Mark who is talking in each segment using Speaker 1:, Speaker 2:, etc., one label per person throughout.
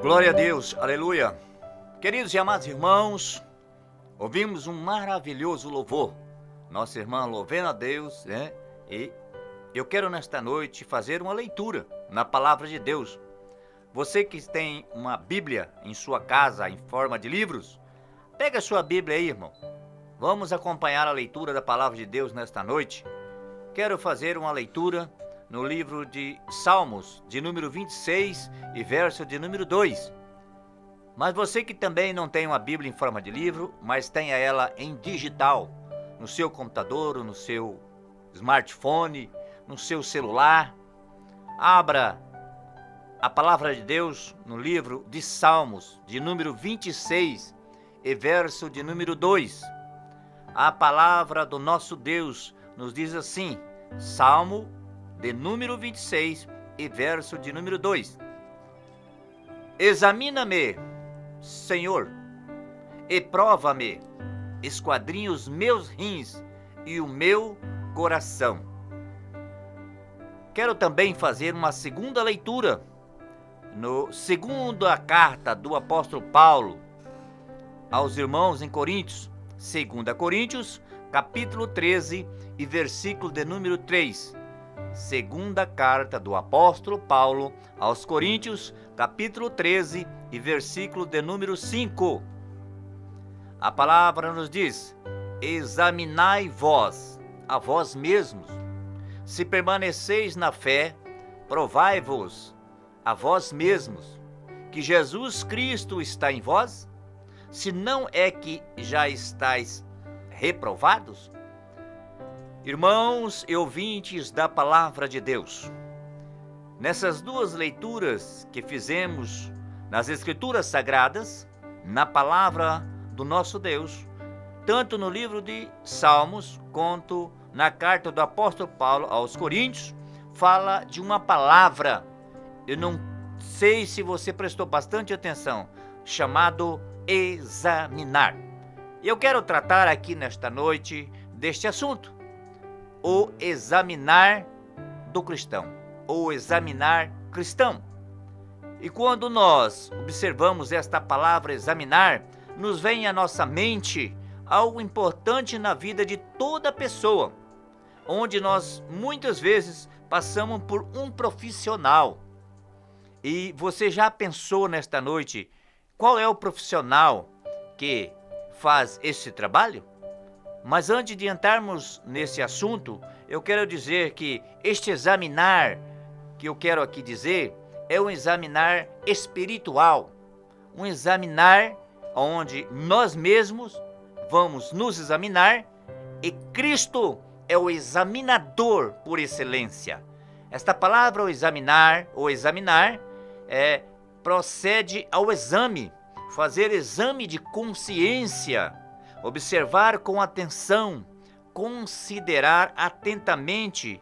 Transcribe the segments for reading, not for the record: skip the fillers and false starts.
Speaker 1: Glória a Deus, aleluia. Queridos e amados irmãos, ouvimos um maravilhoso louvor. Nossa irmã louvando a Deus, né? E eu quero nesta noite fazer uma leitura na palavra de Deus. Você que tem uma Bíblia em sua casa em forma de livros, pega a sua Bíblia aí, irmão. Vamos acompanhar a leitura da palavra de Deus nesta noite. Quero fazer uma leitura no livro de Salmos, de número 26 e verso de número 2. Mas você que também não tem uma Bíblia em forma de livro, mas tenha ela em digital, no seu computador, ou no seu smartphone, no seu celular, abra a palavra de Deus no livro de Salmos, de número 26 e verso de número 2. A palavra do nosso Deus nos diz assim, Salmo de número 26 e verso de número 2. Examina-me, Senhor, e prova-me, esquadrinha os meus rins e o meu coração. Quero também fazer uma segunda leitura, no segunda carta do apóstolo Paulo aos irmãos em Coríntios, 2 Coríntios, capítulo 13 e versículo de número 3. Segunda carta do apóstolo Paulo aos Coríntios, capítulo 13 e versículo de número 5. A palavra nos diz: examinai vós, a vós mesmos, se permaneceis na fé, provai-vos a vós mesmos, que Jesus Cristo está em vós, se não é que já estáis reprovados? Irmãos e ouvintes da palavra de Deus, nessas duas leituras que fizemos nas Escrituras Sagradas, na palavra do nosso Deus, tanto no livro de Salmos, quanto na carta do apóstolo Paulo aos Coríntios, fala de uma palavra, eu não sei se você prestou bastante atenção, chamado examinar. Eu quero tratar aqui nesta noite deste assunto, o examinar do cristão, ou examinar cristão. E quando nós observamos esta palavra examinar, nos vem à nossa mente algo importante na vida de toda pessoa, onde nós muitas vezes passamos por um profissional. E você já pensou nesta noite qual é o profissional que faz esse trabalho? Mas antes de entrarmos nesse assunto, eu quero dizer que este examinar que eu quero aqui dizer é um examinar espiritual, um examinar onde nós mesmos vamos nos examinar e Cristo é o examinador por excelência. Esta palavra, o examinar, procede ao exame, fazer exame de consciência, observar com atenção, considerar atentamente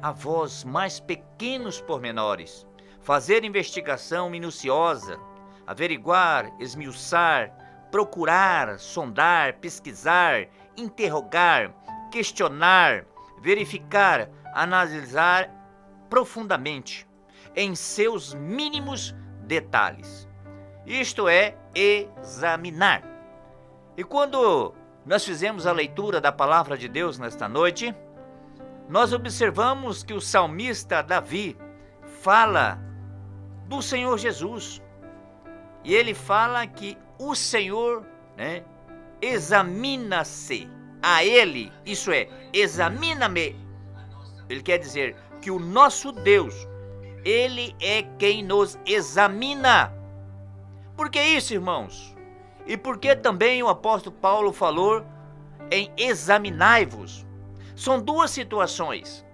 Speaker 1: a vós mais pequenos pormenores, fazer investigação minuciosa, averiguar, esmiuçar, procurar, sondar, pesquisar, interrogar, questionar, verificar, analisar profundamente, em seus mínimos detalhes. Isto é examinar. E quando nós fizemos a leitura da palavra de Deus nesta noite, nós observamos que o salmista Davi fala do Senhor Jesus. E ele fala que o Senhor, examina-se a ele, isso é, examina-me. Ele quer dizer que o nosso Deus, ele é quem nos examina. Por que isso, irmãos? E por que também o apóstolo Paulo falou em examinai-vos? São duas situações.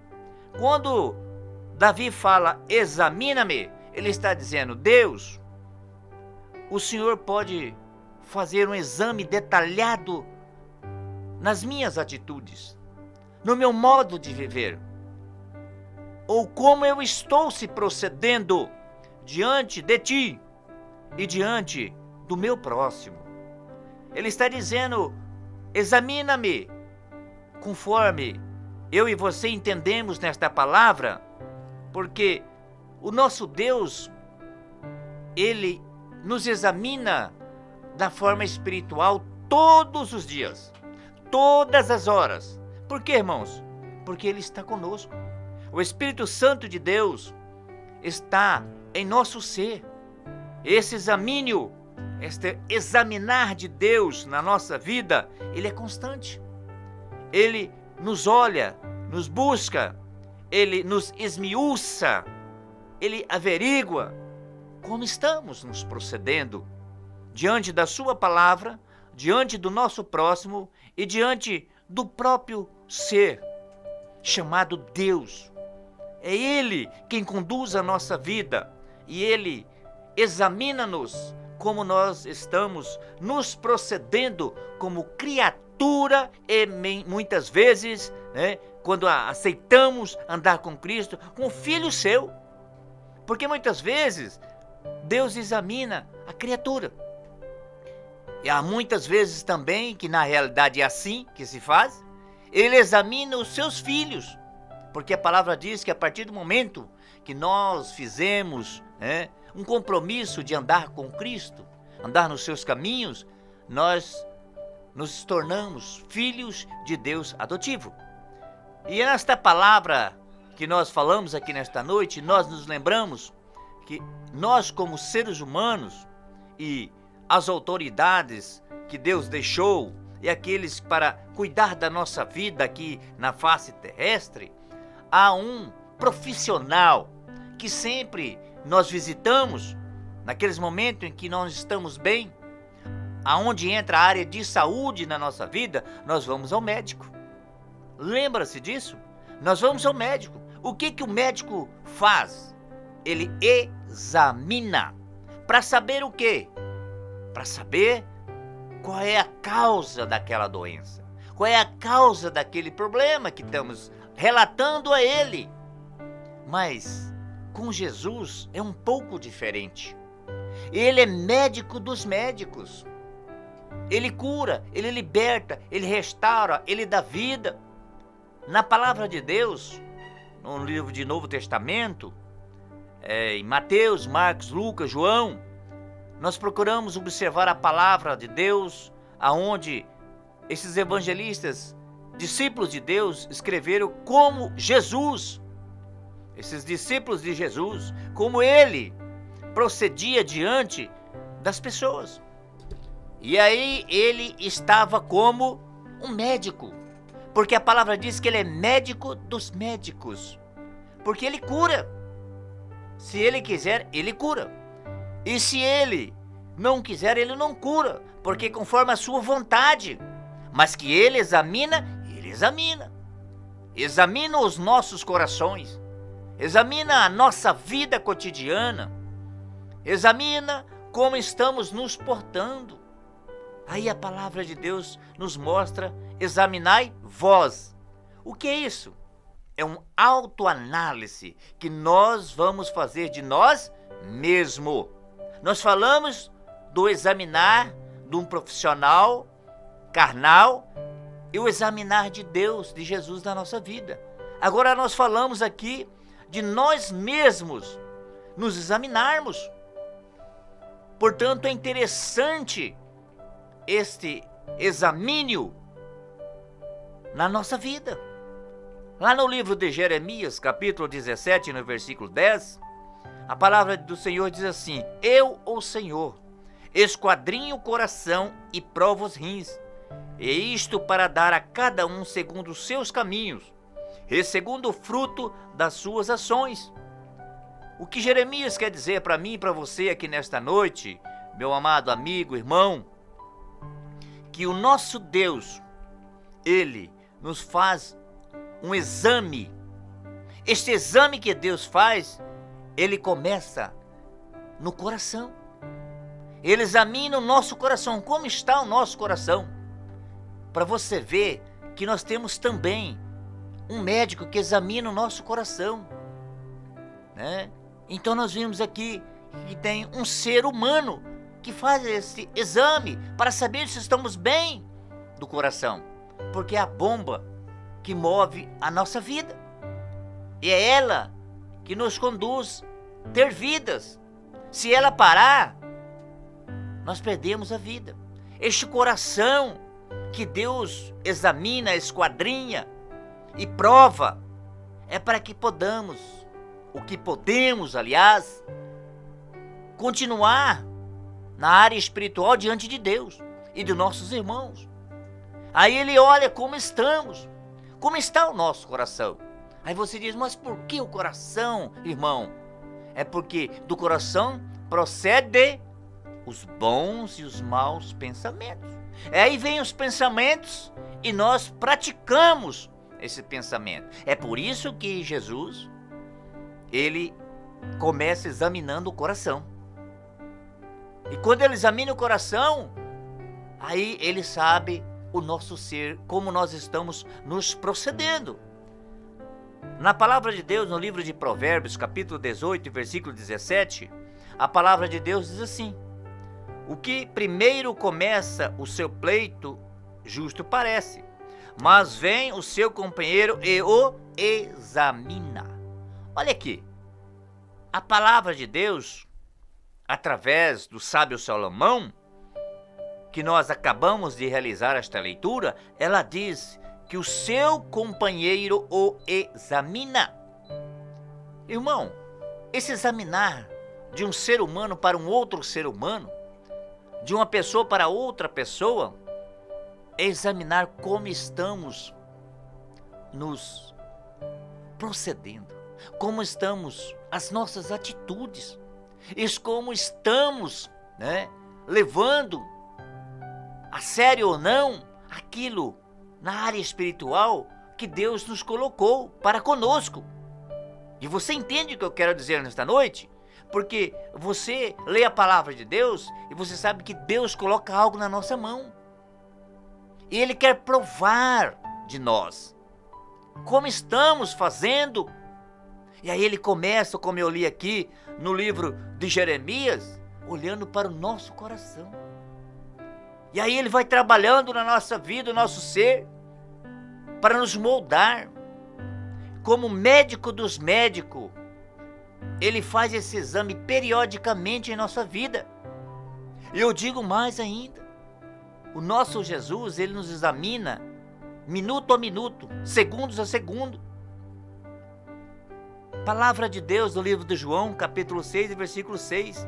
Speaker 1: Quando Davi fala examina-me, ele está dizendo, Deus, o Senhor pode fazer um exame detalhado nas minhas atitudes, no meu modo de viver, ou como eu estou se procedendo diante de ti e diante do meu próximo. Ele está dizendo, examina-me, conforme eu e você entendemos nesta palavra, porque o nosso Deus, Ele nos examina da forma espiritual todos os dias, todas as horas. Por quê, irmãos? Porque Ele está conosco. O Espírito Santo de Deus está em nosso ser. Esse examínio, este examinar de Deus na nossa vida, ele é constante. Ele nos olha, nos busca, ele nos esmiuça, ele averigua como estamos nos procedendo diante da sua palavra, diante do nosso próximo e diante do próprio ser chamado Deus. É Ele quem conduz a nossa vida e Ele examina-nos como nós estamos nos procedendo como criatura e muitas vezes, quando aceitamos andar com Cristo, com filho seu. Porque muitas vezes Deus examina a criatura. E há muitas vezes também, que na realidade é assim que se faz, Ele examina os seus filhos. Porque a palavra diz que a partir do momento que nós fizemos um compromisso de andar com Cristo, andar nos seus caminhos, nós nos tornamos filhos de Deus adotivo. E nesta palavra que nós falamos aqui nesta noite, nós nos lembramos que nós, como seres humanos, e as autoridades que Deus deixou, e aqueles para cuidar da nossa vida aqui na face terrestre, há um profissional que sempre nós visitamos, naqueles momentos em que nós estamos bem, aonde entra a área de saúde na nossa vida, nós vamos ao médico. Lembra-se disso? Nós vamos ao médico. O que o médico faz? Ele examina. Para saber o quê? Para saber qual é a causa daquela doença. Qual é a causa daquele problema que estamos relatando a ele. Mas com Jesus é um pouco diferente. Ele é médico dos médicos. Ele cura, ele liberta, ele restaura, ele dá vida. Na palavra de Deus, no livro de Novo Testamento, em Mateus, Marcos, Lucas, João, nós procuramos observar a palavra de Deus, aonde esses evangelistas, discípulos de Deus, escreveram como Jesus, esses discípulos de Jesus, como ele procedia diante das pessoas. E aí ele estava como um médico, porque a palavra diz que ele é médico dos médicos, porque ele cura. Se ele quiser, ele cura. E se ele não quiser, ele não cura, porque conforme a sua vontade. Mas que ele examina, ele examina. Examina os nossos corações. Examina a nossa vida cotidiana. Examina como estamos nos portando. Aí a palavra de Deus nos mostra: examinai vós. O que é isso? É uma autoanálise que nós vamos fazer de nós mesmos. Nós falamos do examinar de um profissional carnal e o examinar de Deus, de Jesus na nossa vida. Agora nós falamos aqui de nós mesmos nos examinarmos. Portanto, é interessante este examínio na nossa vida. Lá no livro de Jeremias, capítulo 17, no versículo 10, a palavra do Senhor diz assim: Eu, o Senhor, esquadrinho o coração e provo os rins, e isto para dar a cada um segundo os seus caminhos, e segundo o fruto das suas ações. O que Jeremias quer dizer para mim e para você aqui nesta noite, meu amado amigo, irmão, que o nosso Deus, Ele nos faz um exame. Este exame que Deus faz, Ele começa no coração. Ele examina o nosso coração. Como está o nosso coração? Para você ver que nós temos também um médico que examina o nosso coração, né? Então nós vimos aqui que tem um ser humano que faz esse exame para saber se estamos bem do coração, porque é a bomba que move a nossa vida, e é ela que nos conduz a ter vidas. Se ela parar, nós perdemos a vida. Este coração que Deus examina, esquadrinha e prova, é para que podamos, aliás, continuar na área espiritual diante de Deus e de nossos irmãos. Aí ele olha como estamos, como está o nosso coração. Aí você diz, mas por que o coração, irmão? É porque do coração procede os bons e os maus pensamentos. Aí vem os pensamentos e nós praticamos esse pensamento. É por isso que Jesus, ele começa examinando o coração. E quando ele examina o coração, aí ele sabe o nosso ser, como nós estamos nos procedendo. Na palavra de Deus, no livro de Provérbios, capítulo 18, versículo 17, a palavra de Deus diz assim: o que primeiro começa o seu pleito, justo parece, mas vem o seu companheiro e o examina. Olha aqui, a palavra de Deus, através do sábio Salomão, que nós acabamos de realizar esta leitura, ela diz que o seu companheiro o examina. Irmão, esse examinar de um ser humano para um outro ser humano, de uma pessoa para outra pessoa, é examinar como estamos nos procedendo, como estamos, as nossas atitudes, e como estamos, levando a sério ou não aquilo na área espiritual que Deus nos colocou para conosco. E você entende o que eu quero dizer nesta noite? Porque você lê a palavra de Deus e você sabe que Deus coloca algo na nossa mão. E Ele quer provar de nós como estamos fazendo. E aí Ele começa, como eu li aqui no livro de Jeremias, olhando para o nosso coração. E aí Ele vai trabalhando na nossa vida, no nosso ser, para nos moldar. Como médico dos médicos, Ele faz esse exame periodicamente em nossa vida. E eu digo mais ainda, o nosso Jesus, Ele nos examina minuto a minuto, segundos a segundo. Palavra de Deus no livro de João, capítulo 6, versículo 6.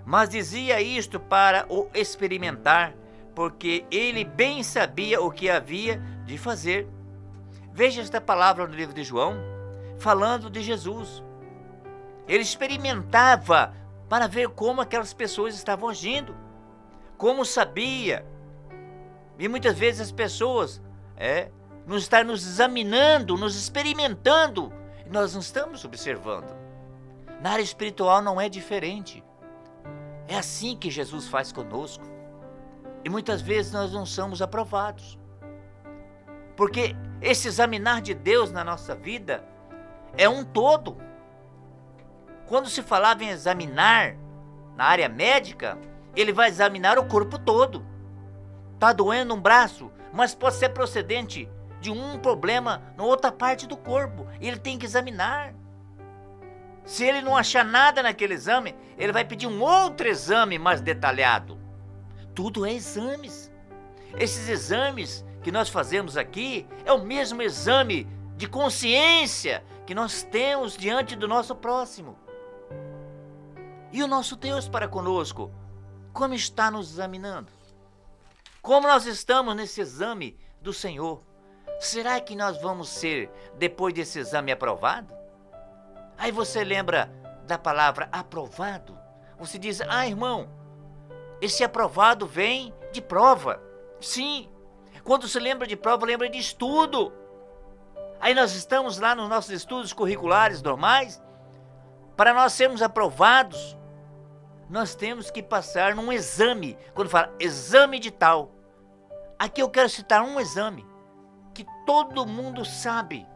Speaker 1: Mas dizia isto para o experimentar, porque ele bem sabia o que havia de fazer. Veja esta palavra no livro de João, falando de Jesus. Ele experimentava para ver como aquelas pessoas estavam agindo, como sabia. E muitas vezes as pessoas estão nos examinando, nos experimentando, e nós não estamos observando. Na área espiritual não é diferente. É assim que Jesus faz conosco. E muitas vezes nós não somos aprovados. Porque esse examinar de Deus na nossa vida é um todo. Quando se falava em examinar na área médica, ele vai examinar o corpo todo. Está doendo um braço, mas pode ser procedente de um problema na outra parte do corpo. Ele tem que examinar. Se ele não achar nada naquele exame, ele vai pedir um outro exame mais detalhado. Tudo é exames. Esses exames que nós fazemos aqui é o mesmo exame de consciência que nós temos diante do nosso próximo. E o nosso Deus para conosco, como está nos examinando? Como nós estamos nesse exame do Senhor? Será que nós vamos ser, depois desse exame, aprovado? Aí você lembra da palavra aprovado? Você diz, irmão, esse aprovado vem de prova. Sim, quando se lembra de prova, lembra de estudo. Aí nós estamos lá nos nossos estudos curriculares normais. Para nós sermos aprovados, nós temos que passar num exame. Quando fala exame de tal, aqui eu quero citar um exame que todo mundo sabe,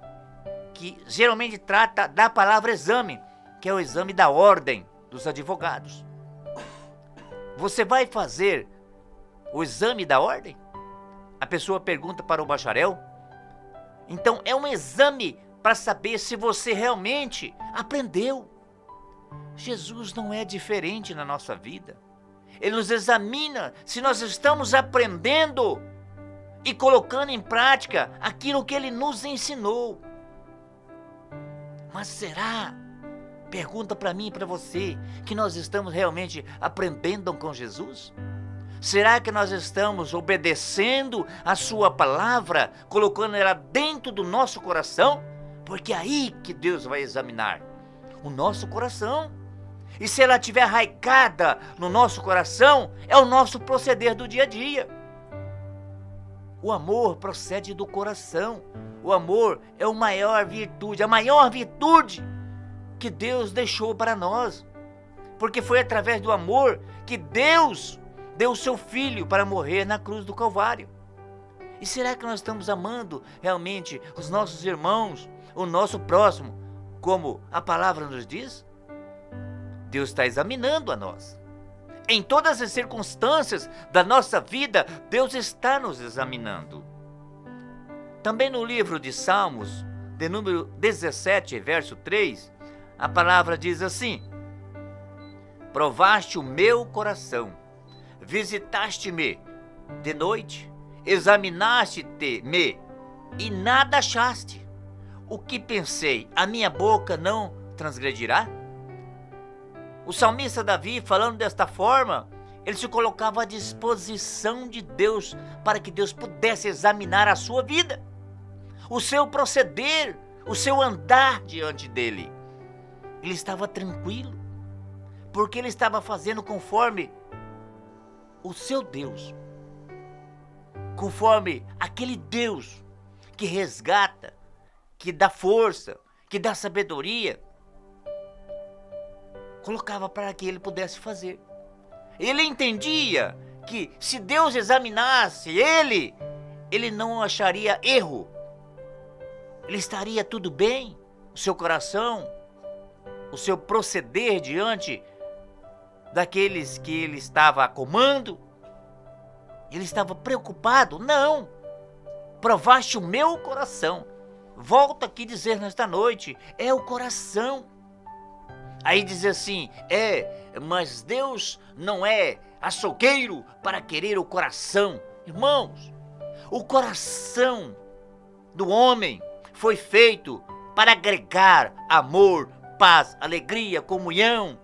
Speaker 1: que geralmente trata da palavra exame, que é o exame da ordem dos advogados. Você vai fazer o exame da ordem? A pessoa pergunta para o bacharel. Então é um exame para saber se você realmente aprendeu. Jesus não é diferente na nossa vida. Ele nos examina se nós estamos aprendendo e colocando em prática aquilo que Ele nos ensinou. Mas será, pergunta para mim e para você, que nós estamos realmente aprendendo com Jesus? Será que nós estamos obedecendo a sua palavra, colocando ela dentro do nosso coração? Porque é aí que Deus vai examinar o nosso coração. E se ela estiver arraigada no nosso coração, é o nosso proceder do dia a dia. O amor procede do coração. O amor é a maior virtude que Deus deixou para nós. Porque foi através do amor que Deus deu o seu Filho para morrer na cruz do Calvário. E será que nós estamos amando realmente os nossos irmãos, o nosso próximo, como a palavra nos diz? Deus está examinando a nós. Em todas as circunstâncias da nossa vida, Deus está nos examinando. Também no livro de Salmos, de número 17, verso 3, a palavra diz assim: provaste o meu coração, visitaste-me de noite, examinaste-me e nada achaste. O que pensei, a minha boca não transgredirá? O salmista Davi, falando desta forma, ele se colocava à disposição de Deus para que Deus pudesse examinar a sua vida, o seu proceder, o seu andar diante dele. Ele estava tranquilo, porque ele estava fazendo conforme o seu Deus, conforme aquele Deus que resgata, que dá força, que dá sabedoria, colocava para que ele pudesse fazer. Ele entendia que se Deus examinasse ele não acharia erro. Ele estaria tudo bem, o seu coração, o seu proceder diante daqueles que ele estava a comando. Ele estava preocupado? Não. Provaste o meu coração. Volto aqui dizer nesta noite, é o coração. Aí diz assim, mas Deus não é açougueiro para querer o coração. Irmãos, o coração do homem foi feito para agregar amor, paz, alegria, comunhão,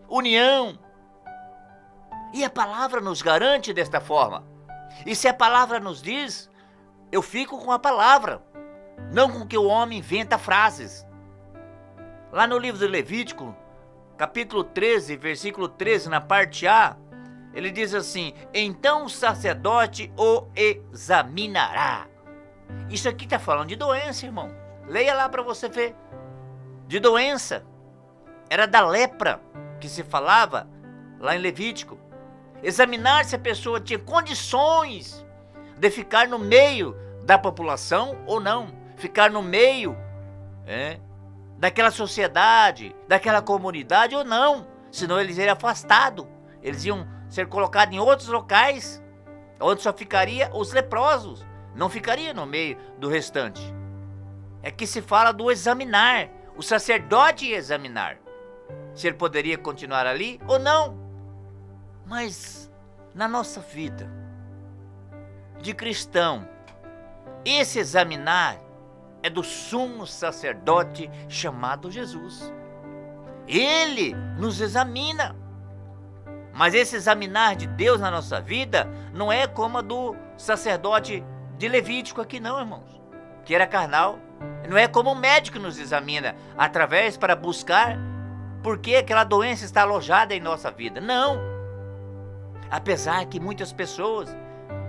Speaker 1: união. E a palavra nos garante desta forma. E se a palavra nos diz, eu fico com a palavra, não com que o homem inventa frases. Lá no livro de Levítico, capítulo 13, versículo 13, na parte A, ele diz assim: então o sacerdote o examinará. Isso aqui está falando de doença, irmão. Leia lá para você ver. De doença. Era da lepra que se falava lá em Levítico. Examinar se a pessoa tinha condições de ficar no meio da população ou não. Ficar no meio daquela sociedade, daquela comunidade ou não. Senão eles seriam afastados. Eles iam ser colocados em outros locais, onde só ficaria os leprosos. Não ficaria no meio do restante. É que se fala do examinar. O sacerdote ia examinar se ele poderia continuar ali ou não. Mas na nossa vida de cristão, esse examinar é do sumo sacerdote chamado Jesus. Ele nos examina. Mas esse examinar de Deus na nossa vida não é como a do sacerdote de Levítico aqui não, irmãos, que era carnal. Não é como o médico nos examina através para buscar por que aquela doença está alojada em nossa vida. Não. Apesar que muitas pessoas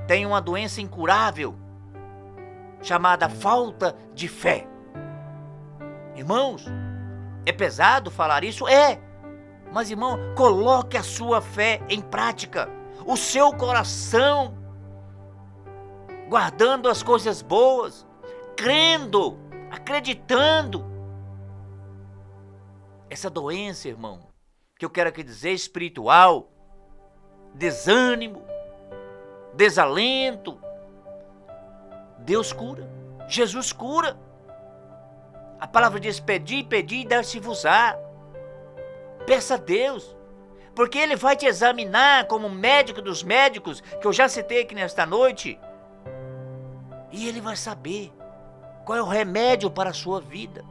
Speaker 1: têm uma doença incurável chamada falta de fé. Irmãos, é pesado falar isso? É. Mas, irmão, coloque a sua fé em prática. O seu coração guardando as coisas boas, crendo, acreditando. Essa doença, irmão, que eu quero aqui dizer, espiritual, desânimo, desalento, Deus cura, Jesus cura. A palavra diz: pedi, pedi e dar-se-vos-á. Peça a Deus, porque Ele vai te examinar como médico dos médicos, que eu já citei aqui nesta noite, e Ele vai saber qual é o remédio para a sua vida.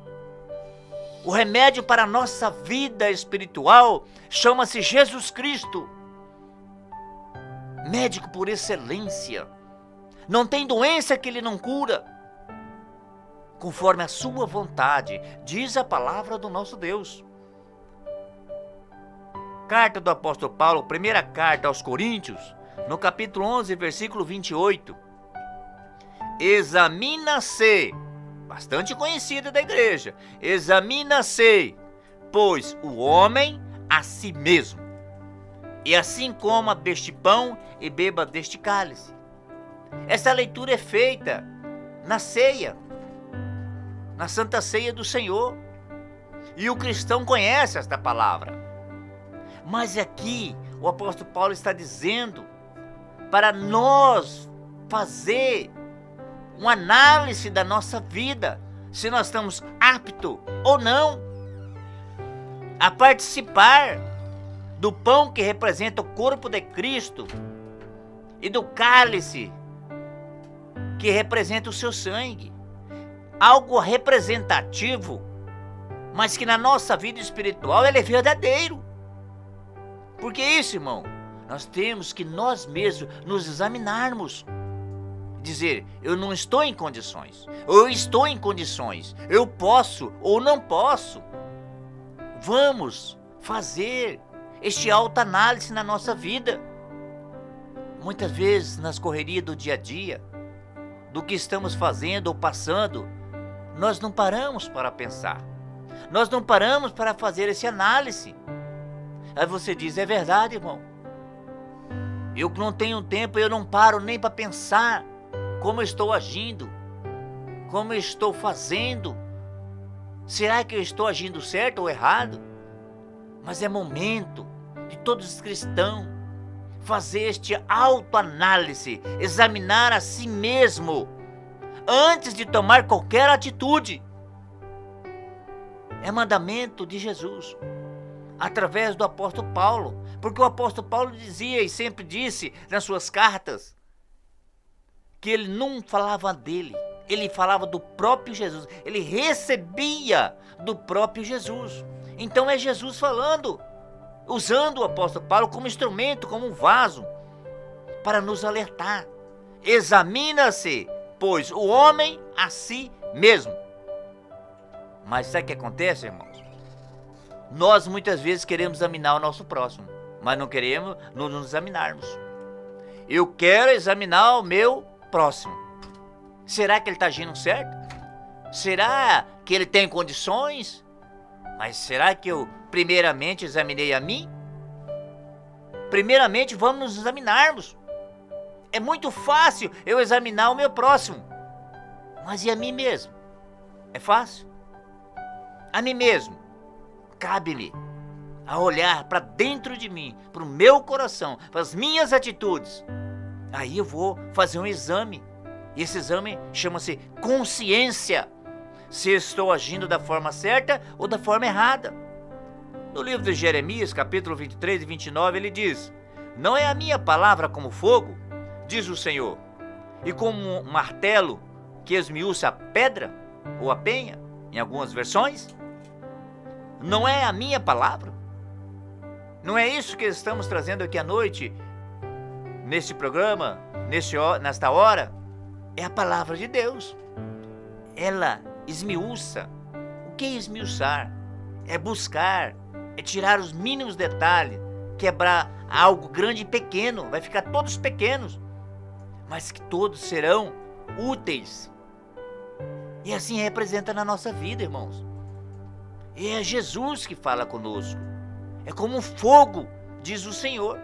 Speaker 1: O remédio para a nossa vida espiritual chama-se Jesus Cristo, médico por excelência. Não tem doença que Ele não cura, conforme a sua vontade, diz a palavra do nosso Deus. Carta do apóstolo Paulo, primeira carta aos Coríntios, no capítulo 11, versículo 28. Examina-se, bastante conhecida da igreja, examina-se, pois o homem a si mesmo, e assim coma deste pão e beba deste cálice. Essa leitura é feita na ceia, na Santa Ceia do Senhor, e o cristão conhece esta palavra. Mas aqui o apóstolo Paulo está dizendo para nós fazer uma análise da nossa vida, se nós estamos aptos ou não a participar do pão que representa o corpo de Cristo e do cálice que representa o seu sangue. Algo representativo, mas que na nossa vida espiritual ele é verdadeiro. Porque isso, irmão, nós temos que nós mesmos nos examinarmos. Dizer, eu não estou em condições, ou eu estou em condições, eu posso ou não posso. Vamos fazer este autoanálise na nossa vida. Muitas vezes, nas correrias do dia a dia, do que estamos fazendo ou passando, nós não paramos para pensar. Nós não paramos para fazer essa análise. Aí você diz, é verdade, irmão. Eu não tenho tempo, eu não paro nem para pensar como eu estou agindo, como eu estou fazendo. Será que eu estou agindo certo ou errado? Mas é momento de todos os cristãos fazer este autoanálise, examinar a si mesmo, antes de tomar qualquer atitude. É mandamento de Jesus, através do apóstolo Paulo, porque o apóstolo Paulo dizia e sempre disse nas suas cartas que ele não falava dele, ele falava do próprio Jesus, ele recebia do próprio Jesus. Então é Jesus falando, usando o apóstolo Paulo como instrumento, como um vaso, para nos alertar. Examina-se, pois, o homem a si mesmo. Mas sabe o que acontece, irmãos? Nós muitas vezes queremos examinar o nosso próximo, mas não queremos nos examinarmos. Eu quero examinar o meu próximo. Será que ele está agindo certo? Será que ele tem condições? Mas será que eu primeiramente examinei a mim? Primeiramente vamos nos examinarmos. É muito fácil eu examinar o meu próximo, mas e a mim mesmo? É fácil? A mim mesmo, cabe-me a olhar para dentro de mim, para o meu coração, para as minhas atitudes. Aí eu vou fazer um exame, e esse exame chama-se consciência, se estou agindo da forma certa ou da forma errada. No livro de Jeremias, capítulo 23 e 29, ele diz, não é a minha palavra como fogo, diz o Senhor, e como um martelo que esmiuça a pedra ou a penha, em algumas versões? Não é a minha palavra? Não é isso que estamos trazendo aqui à noite, neste programa, nesta hora? É a palavra de Deus. Ela esmiuça. O que é esmiuçar? É buscar, é tirar os mínimos detalhes, quebrar algo grande e pequeno, vai ficar todos pequenos, mas que todos serão úteis. E assim representa na nossa vida, irmãos. É Jesus que fala conosco. É como um fogo, diz o Senhor.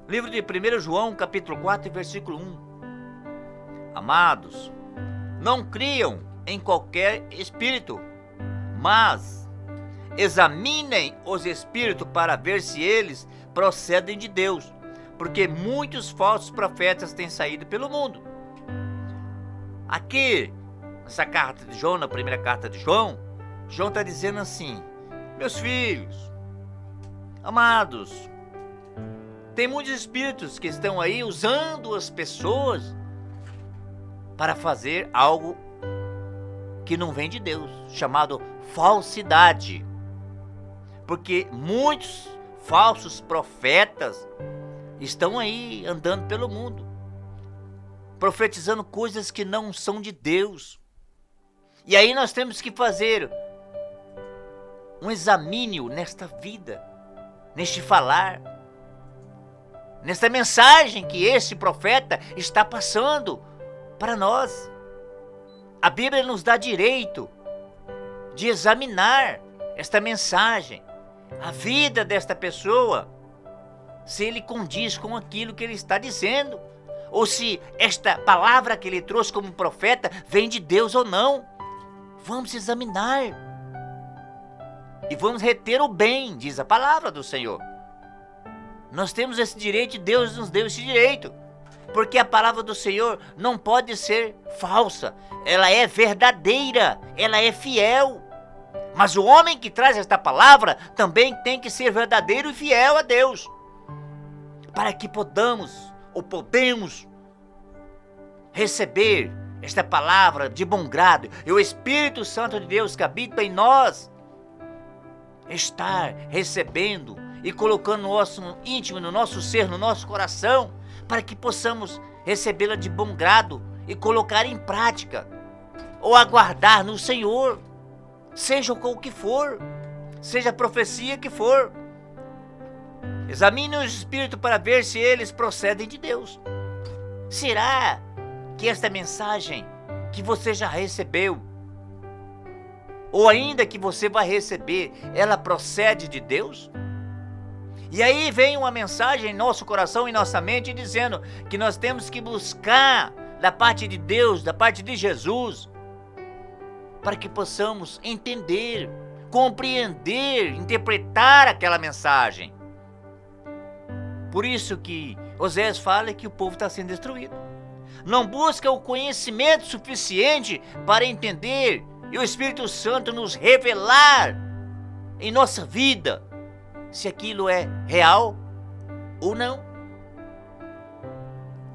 Speaker 1: Livro de 1 João, capítulo 4, versículo 1. Amados, não criam em qualquer espírito, mas examinem os espíritos para ver se eles procedem de Deus, porque muitos falsos profetas têm saído pelo mundo. Aqui, nessa carta de João, na primeira carta de João, João está dizendo assim, Meus filhos, amados, tem muitos espíritos que estão aí usando as pessoas para fazer algo que não vem de Deus, chamado falsidade. Porque muitos falsos profetas estão aí andando pelo mundo, profetizando coisas que não são de Deus. E aí nós temos que fazer um examínio nesta vida, neste falar, nesta mensagem que esse profeta está passando para nós. A Bíblia nos dá direito de examinar esta mensagem, a vida desta pessoa, se ele condiz com aquilo que ele está dizendo, ou se esta palavra que ele trouxe como profeta vem de Deus ou não. Vamos examinar e vamos reter o bem, diz a palavra do Senhor. Nós temos esse direito e Deus nos deu esse direito, porque a palavra do Senhor não pode ser falsa, ela é verdadeira, ela é fiel. Mas o homem que traz esta palavra também tem que ser verdadeiro e fiel a Deus, para que podemos receber esta palavra de bom grado, e o Espírito Santo de Deus que habita em nós estar recebendo e colocando no nosso íntimo, no nosso ser, no nosso coração, para que possamos recebê-la de bom grado e colocar em prática, ou aguardar no Senhor, seja o que for, seja a profecia que for. Examine o Espírito para ver se eles procedem de Deus. Será que esta mensagem que você já recebeu, ou ainda que você vai receber, ela procede de Deus? E aí vem uma mensagem em nosso coração e nossa mente dizendo que nós temos que buscar da parte de Deus, da parte de Jesus, para que possamos entender, compreender, interpretar aquela mensagem. Por isso que Osés fala que o povo está sendo destruído. Não busca o conhecimento suficiente para entender e o Espírito Santo nos revelar em nossa vida se aquilo é real ou não.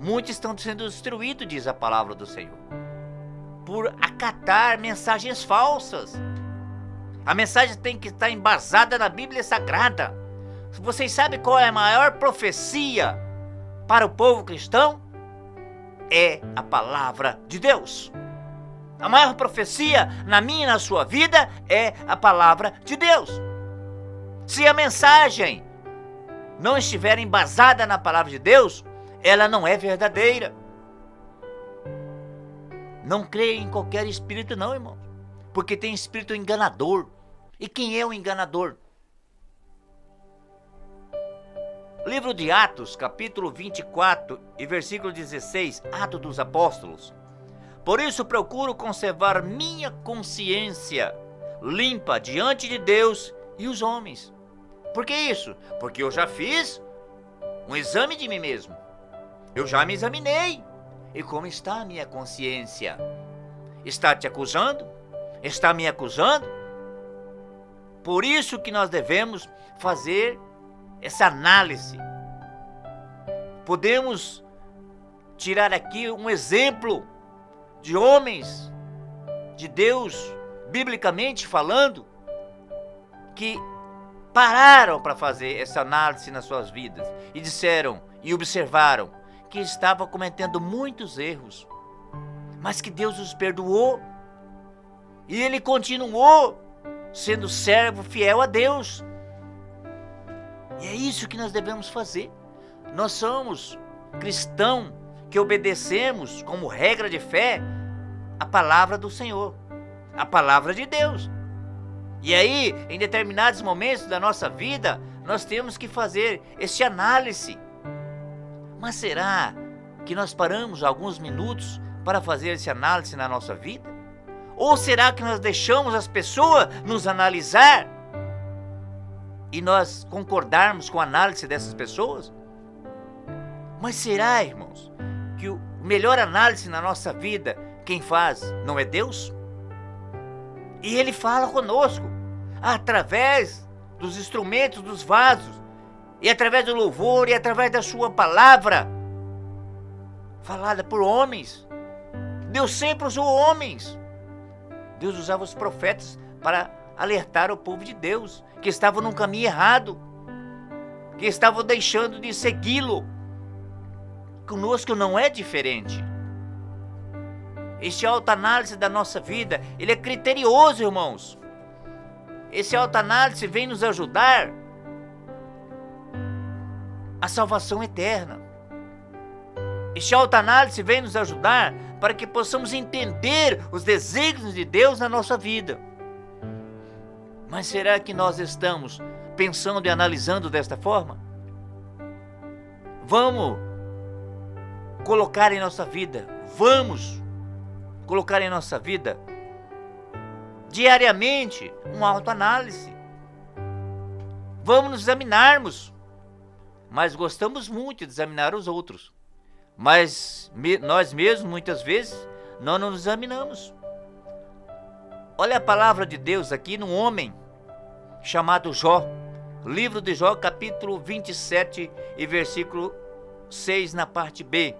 Speaker 1: Muitos estão sendo destruídos, diz a palavra do Senhor, por acatar mensagens falsas. A mensagem tem que estar embasada na Bíblia Sagrada. Vocês sabem qual é a maior profecia para o povo cristão? É a palavra de Deus. A maior profecia na minha e na sua vida é a palavra de Deus. Se a mensagem não estiver embasada na palavra de Deus, ela não é verdadeira. Não creia em qualquer espírito não, irmão, porque tem espírito enganador. E quem é o enganador? Livro de Atos, capítulo 24 e versículo 16, Atos dos Apóstolos. Por isso procuro conservar minha consciência limpa diante de Deus e os homens. Por que isso? Porque eu já fiz um exame de mim mesmo. Eu já me examinei. E como está a minha consciência? Está te acusando? Está me acusando? Por isso que nós devemos fazer essa análise. Podemos tirar aqui um exemplo de homens de Deus, biblicamente falando, que pararam para fazer essa análise nas suas vidas e disseram e observaram que estavam cometendo muitos erros, mas que Deus os perdoou e ele continuou sendo servo fiel a Deus. E é isso que nós devemos fazer. Nós somos cristãos que obedecemos como regra de fé a palavra do Senhor, a palavra de Deus. E aí, em determinados momentos da nossa vida, nós temos que fazer esse análise. Mas será que nós paramos alguns minutos para fazer esse análise na nossa vida? Ou será que nós deixamos as pessoas nos analisar e nós concordarmos com a análise dessas pessoas? Mas será, irmãos, que o melhor análise na nossa vida, quem faz não é Deus? E Ele fala conosco. através dos instrumentos, dos vasos, e através do louvor, e através da sua palavra, falada por homens. Deus sempre usou homens. Deus usava os profetas para alertar o povo de Deus, que estavam num caminho errado, que estavam deixando de segui-lo. Conosco não é diferente. Este autoanálise da nossa vida, ele é criterioso, irmãos. Esse autoanálise vem nos ajudar a salvação eterna. Este autoanálise vem nos ajudar para que possamos entender os desígnios de Deus na nossa vida. Mas será que nós estamos pensando e analisando desta forma? Vamos colocar em nossa vida, diariamente uma autoanálise. Vamos nos examinarmos. Mas gostamos muito de examinar os outros. Mas nós mesmos, muitas vezes, não nos examinamos. Olha a palavra de Deus aqui num homem chamado Jó. Livro de Jó, capítulo 27 e versículo 6, na parte B.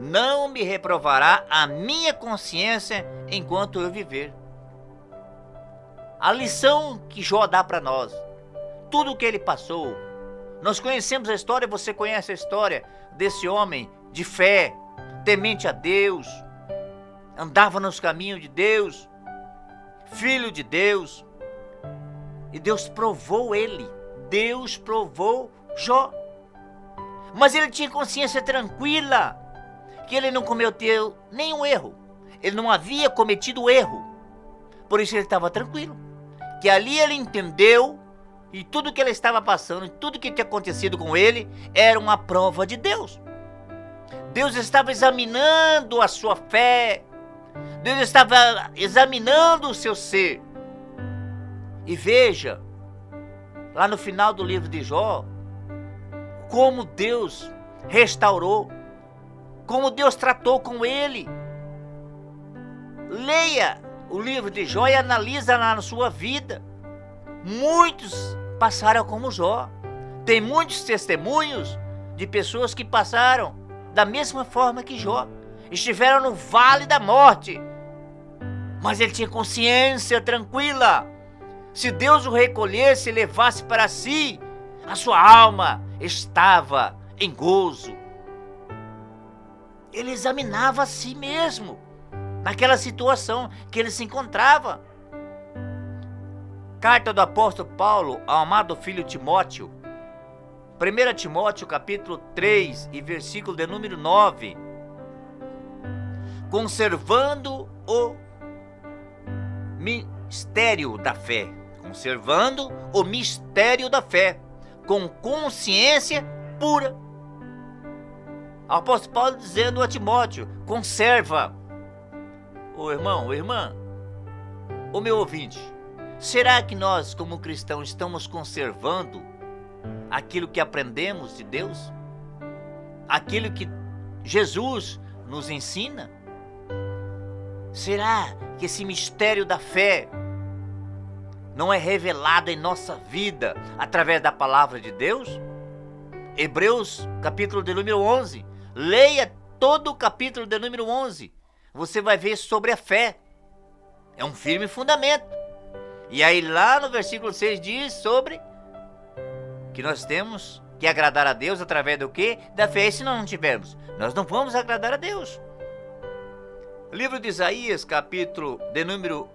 Speaker 1: Não me reprovará a minha consciência enquanto eu viver. A lição que Jó dá para nós, tudo o que ele passou. Nós conhecemos a história, você conhece a história desse homem de fé, temente a Deus, andava nos caminhos de Deus, filho de Deus, e Deus provou ele, Deus provou Jó, mas ele tinha consciência tranquila, que ele não cometeu nenhum erro, ele não havia cometido erro, por isso ele estava tranquilo, que ali ele entendeu, e tudo que ele estava passando, tudo que tinha acontecido com ele, era uma prova de Deus. Deus estava examinando a sua fé, Deus estava examinando o seu ser. E veja, lá no final do livro de Jó, como Deus restaurou, como Deus tratou com ele. Leia o livro de Jó e analisa lá na sua vida. Muitos passaram como Jó. Tem muitos testemunhos de pessoas que passaram da mesma forma que Jó. Estiveram no vale da morte, mas ele tinha consciência tranquila. Se Deus o recolhesse e levasse para si, a sua alma estava em gozo. Ele examinava a si mesmo, naquela situação que ele se encontrava. Carta do apóstolo Paulo ao amado filho Timóteo, 1 Timóteo capítulo 3 e versículo de número 9. Conservando o mistério da fé. Conservando o mistério da fé, com consciência pura. O apóstolo Paulo dizendo a Timóteo, conserva. Ô irmão, ô irmã, ô meu ouvinte, será que nós como cristãos estamos conservando aquilo que aprendemos de Deus? Aquilo que Jesus nos ensina? Será que esse mistério da fé não é revelado em nossa vida através da palavra de Deus? Hebreus, capítulo de número 11. Leia todo o capítulo de número 11. Você vai ver sobre a fé. É um firme fundamento. E aí lá no versículo 6 diz sobre que nós temos que agradar a Deus através do quê? Da fé. E se nós não tivermos, nós não vamos agradar a Deus. Livro de Isaías, capítulo de número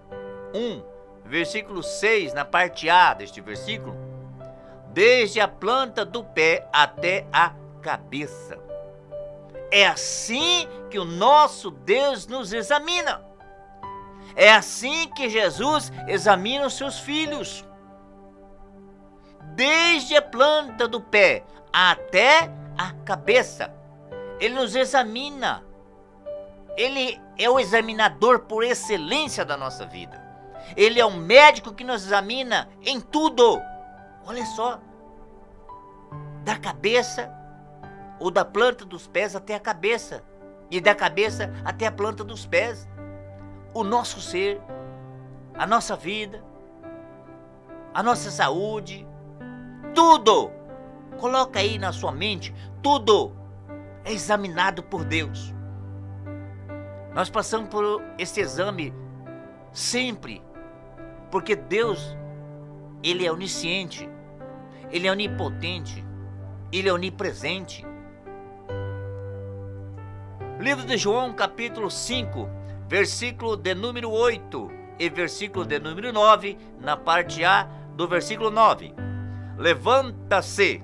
Speaker 1: 1, versículo 6, na parte A deste versículo. Desde a planta do pé até a cabeça. É assim que o nosso Deus nos examina. É assim que Jesus examina os seus filhos. Desde a planta do pé até a cabeça. Ele nos examina. Ele é o examinador por excelência da nossa vida. Ele é o médico que nos examina em tudo. Olha só. Da cabeça ou da planta dos pés até a cabeça. E da cabeça até a planta dos pés. O nosso ser, a nossa vida, a nossa saúde, tudo, coloca aí na sua mente, tudo é examinado por Deus. Nós passamos por esse exame sempre, porque Deus, Ele é onisciente, Ele é onipotente, Ele é onipresente. Livro de João, capítulo 5, versículo de número 8 e versículo de número 9, na parte A do versículo 9. Levanta-se,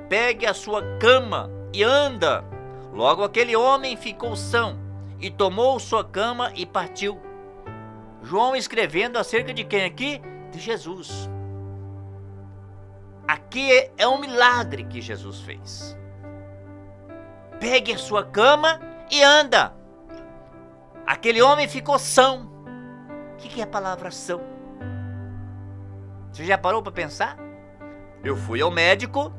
Speaker 1: pegue a sua cama e anda. Logo aquele homem ficou são, e tomou sua cama e partiu. João escrevendo acerca de quem aqui? De Jesus. Aqui é um milagre que Jesus fez. Pegue a sua cama e anda. Aquele homem ficou são. O que é a palavra são? Você já parou para pensar? Eu fui ao médico,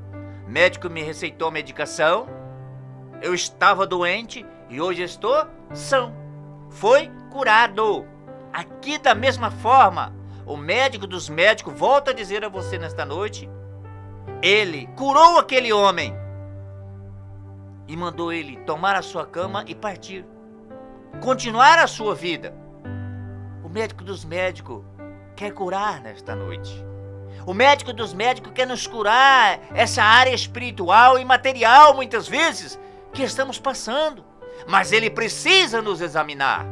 Speaker 1: o médico me receitou a medicação, eu estava doente e hoje estou são. Foi curado. Aqui da mesma forma, o médico dos médicos, volta a dizer a você nesta noite, ele curou aquele homem e mandou ele tomar a sua cama e partir, continuar a sua vida. O médico dos médicos quer curar nesta noite. O médico dos médicos quer nos curar essa área espiritual e material, muitas vezes, que estamos passando. Mas ele precisa nos examinar.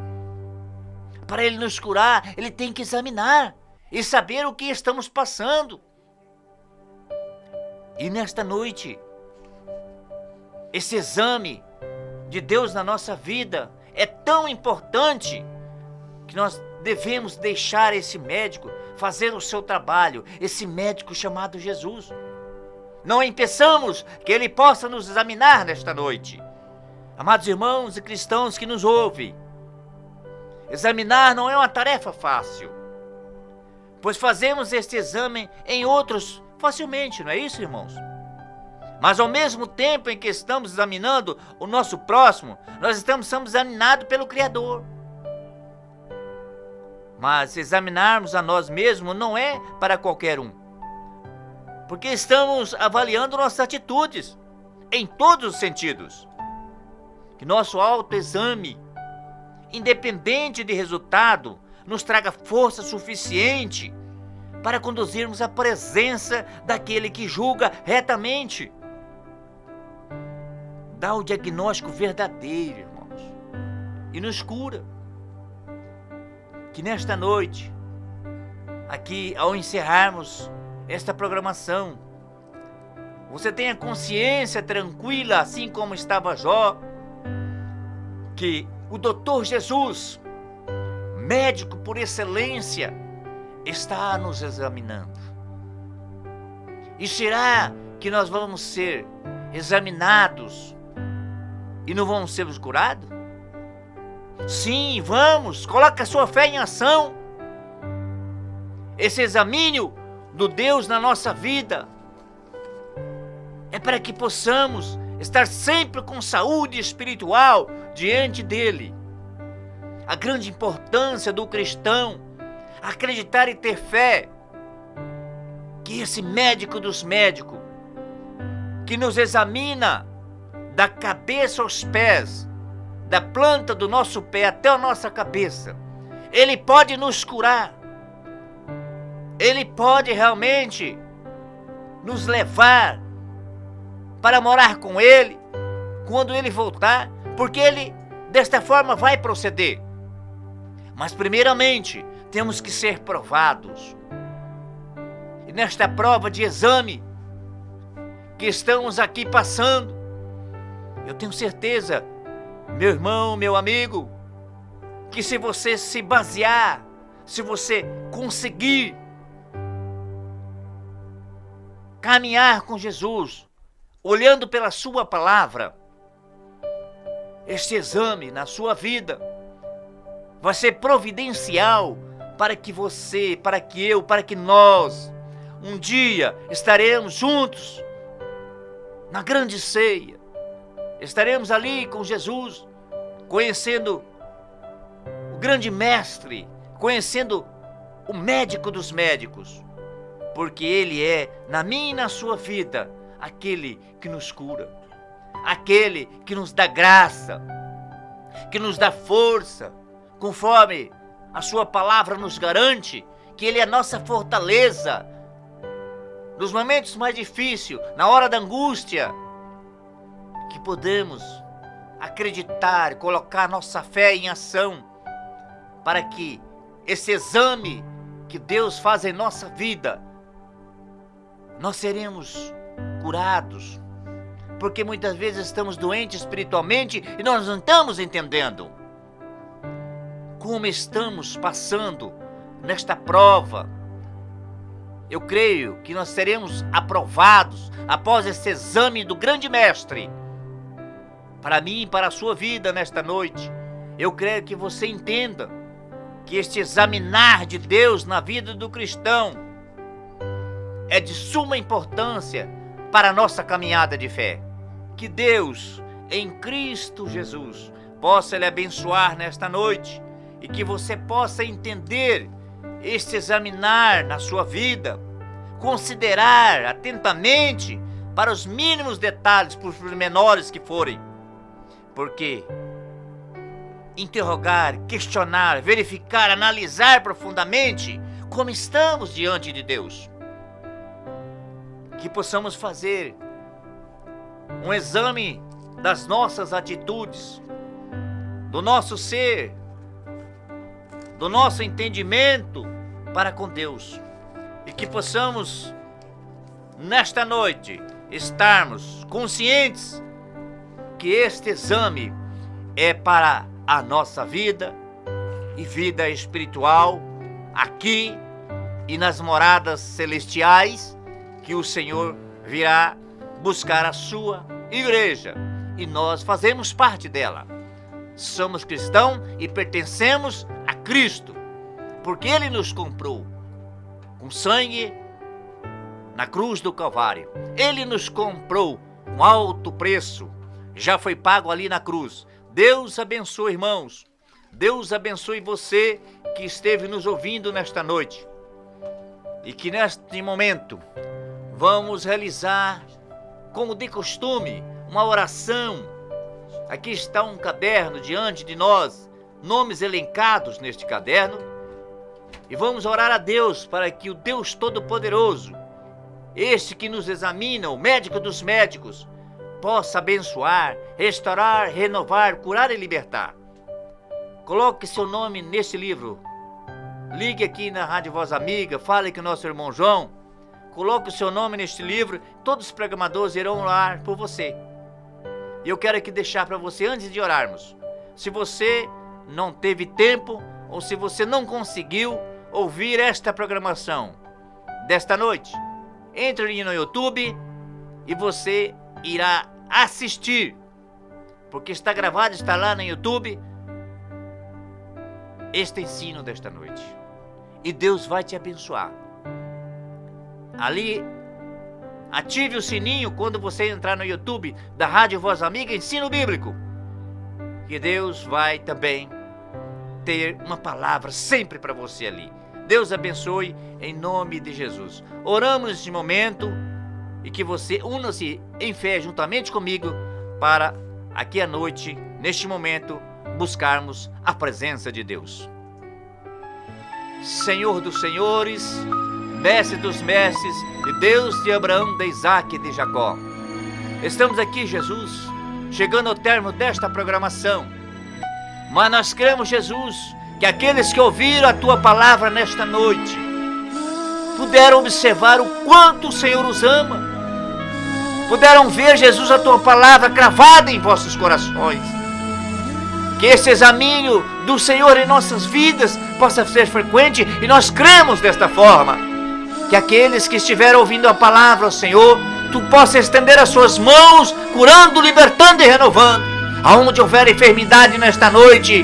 Speaker 1: Para ele nos curar, ele tem que examinar e saber o que estamos passando. E nesta noite, esse exame de Deus na nossa vida é tão importante que nós devemos deixar esse médico fazer o seu trabalho, esse médico chamado Jesus. Não impeçamos que ele possa nos examinar nesta noite. Amados irmãos e cristãos que nos ouvem, examinar não é uma tarefa fácil, pois fazemos este exame em outros facilmente, não é isso, irmãos? Mas ao mesmo tempo em que estamos examinando o nosso próximo, nós estamos sendo examinados pelo Criador. Mas examinarmos a nós mesmos não é para qualquer um, porque estamos avaliando nossas atitudes em todos os sentidos. Que nosso autoexame, independente de resultado, nos traga força suficiente para conduzirmos à presença daquele que julga retamente. Dá o diagnóstico verdadeiro, irmãos, e nos cura. Que nesta noite, aqui ao encerrarmos esta programação, você tenha consciência tranquila, assim como estava Jó, que o doutor Jesus, médico por excelência, está nos examinando. E será que nós vamos ser examinados e não vamos ser curados? Sim, vamos, coloque a sua fé em ação. Esse examínio do Deus na nossa vida é para que possamos estar sempre com saúde espiritual diante dele. A grande importância do cristão acreditar e ter fé que esse médico dos médicos, que nos examina da cabeça aos pés, da planta do nosso pé até a nossa cabeça, ele pode nos curar. Ele pode realmente nos levar para morar com ele quando ele voltar, porque ele desta forma vai proceder. Mas primeiramente temos que ser provados. E nesta prova de exame que estamos aqui passando, eu tenho certeza, meu irmão, meu amigo, que se você se basear, se você conseguir caminhar com Jesus, olhando pela sua palavra, este exame na sua vida vai ser providencial para que você, para que eu, para que nós um dia estaremos juntos na grande ceia. Estaremos ali com Jesus, conhecendo o grande mestre, conhecendo o médico dos médicos. porque Ele é, na minha e na sua vida, aquele que nos cura, aquele que nos dá graça, que nos dá força, conforme a sua palavra nos garante, que Ele é a nossa fortaleza, nos momentos mais difíceis, na hora da angústia, que podemos acreditar, colocar nossa fé em ação, para que esse exame que Deus faz em nossa vida, nós seremos curados, porque muitas vezes estamos doentes espiritualmente e nós não estamos entendendo como estamos passando nesta prova. Eu creio que nós seremos aprovados após esse exame do grande mestre, para mim e para a sua vida nesta noite. Eu creio que você entenda que este examinar de Deus na vida do cristão é de suma importância para a nossa caminhada de fé. Que Deus, em Cristo Jesus, possa lhe abençoar nesta noite e que você possa entender este examinar na sua vida, considerar atentamente para os mínimos detalhes, por menores que forem, porque interrogar, questionar, verificar, analisar profundamente como estamos diante de Deus, que possamos fazer um exame das nossas atitudes, do nosso ser, do nosso entendimento para com Deus, e que possamos nesta noite estarmos conscientes que este exame é para a nossa vida e vida espiritual aqui e nas moradas celestiais, que o Senhor virá buscar a sua igreja e nós fazemos parte dela. Somos cristãos e pertencemos a Cristo, porque Ele nos comprou com sangue na cruz do Calvário. Ele nos comprou com alto preço, já foi pago ali na cruz. Deus abençoe, irmãos. Deus abençoe você que esteve nos ouvindo nesta noite. E que neste momento vamos realizar, como de costume, uma oração. Aqui está um caderno diante de nós, nomes elencados neste caderno. E vamos orar a Deus para que o Deus Todo-Poderoso, este que nos examina, o médico dos médicos, possa abençoar, restaurar, renovar, curar e libertar. Coloque seu nome nesse livro. Ligue aqui na Rádio Voz Amiga, fale com o nosso irmão João. Coloque o seu nome neste livro, todos os programadores irão orar por você. E eu quero aqui deixar para você, antes de orarmos, se você não teve tempo ou se você não conseguiu ouvir esta programação desta noite, entre ali no YouTube e você irá assistir, porque está gravado, está lá no YouTube, este ensino desta noite. E Deus vai te abençoar. Ali, ative o sininho quando você entrar no YouTube da Rádio Voz Amiga Ensino Bíblico, que Deus vai também ter uma palavra sempre para você ali. Deus abençoe em nome de Jesus. Oramos neste momento e que você una-se em fé juntamente comigo para aqui à noite, neste momento, buscarmos a presença de Deus. Senhor dos senhores, Mestre dos mestres, e Deus de Abraão, de Isaac e de Jacó, estamos aqui, Jesus, chegando ao término desta programação, mas nós cremos, Jesus, que aqueles que ouviram a Tua palavra nesta noite puderam observar o quanto o Senhor os ama, puderam ver, Jesus, a Tua palavra cravada em vossos corações. Que esse exame do Senhor em nossas vidas possa ser frequente, e nós cremos desta forma, que aqueles que estiveram ouvindo a palavra, ó Senhor, Tu possa estender as Suas mãos, curando, libertando e renovando. Aonde houver enfermidade nesta noite,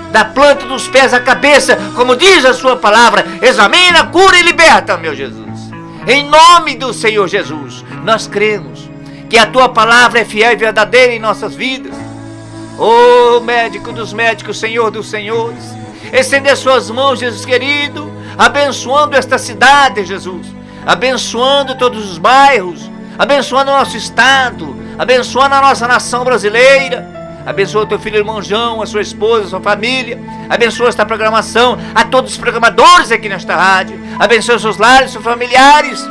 Speaker 1: da planta dos pés à cabeça, como diz a Sua palavra, examina, cura e liberta, meu Jesus. Em nome do Senhor Jesus, nós cremos que a Tua palavra é fiel e verdadeira em nossas vidas. Ô médico dos médicos, Senhor dos senhores, estende as Suas mãos, Jesus querido, abençoando esta cidade, Jesus, abençoando todos os bairros, abençoando o nosso estado, abençoando a nossa nação brasileira. Abençoa o teu filho irmão João, a sua esposa, a sua família. Abençoa esta programação, a todos os programadores aqui nesta rádio. Abençoa os seus lares, os seus familiares.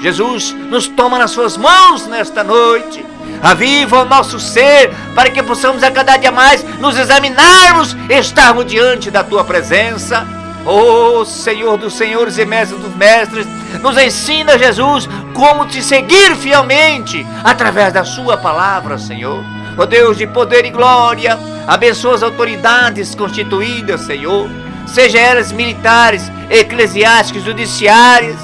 Speaker 1: Jesus, nos toma nas suas mãos nesta noite. Aviva o nosso ser, para que possamos a cada dia mais nos examinarmos e estarmos diante da tua presença. Oh Senhor dos senhores e mestre dos mestres, nos ensina, Jesus, como te seguir fielmente através da sua palavra, Senhor. Ó Deus de poder e glória, abençoa as autoridades constituídas, Senhor, seja elas militares, eclesiásticas, judiciárias.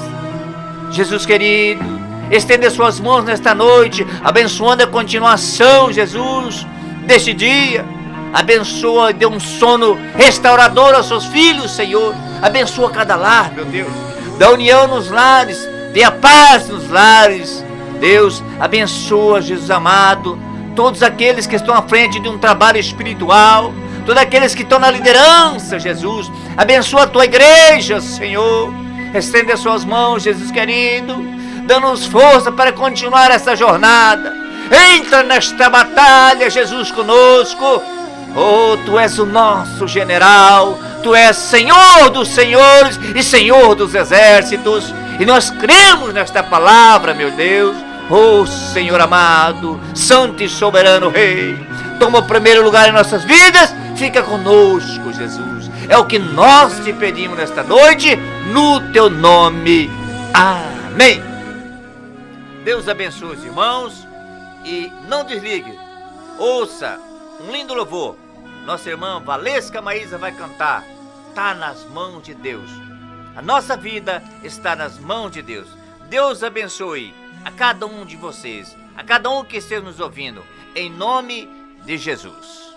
Speaker 1: Jesus querido, estende as suas mãos nesta noite, abençoando a continuação, Jesus, deste dia. Abençoa, dê um sono restaurador aos seus filhos, Senhor. Abençoa cada lar, meu Deus. Dá união nos lares, dê a paz nos lares. Deus, abençoa, Jesus amado, todos aqueles que estão à frente de um trabalho espiritual, todos aqueles que estão na liderança, Jesus. Abençoa a tua igreja, Senhor. Estende as suas mãos, Jesus querido, dando-nos força para continuar essa jornada. Entra nesta batalha, Jesus, conosco. Oh, tu és o nosso general, tu és Senhor dos senhores e Senhor dos exércitos, e nós cremos nesta palavra, meu Deus. Oh, Senhor amado, santo e soberano Rei, toma o primeiro lugar em nossas vidas, fica conosco, Jesus. É o que nós te pedimos nesta noite, no teu nome. Amém. Deus abençoe os irmãos e não desligue. Ouça um lindo louvor. Nossa irmã Valesca Maísa vai cantar. Está nas mãos de Deus. A nossa vida está nas mãos de Deus. Deus abençoe a cada um de vocês, a cada um que esteja nos ouvindo, em nome de Jesus.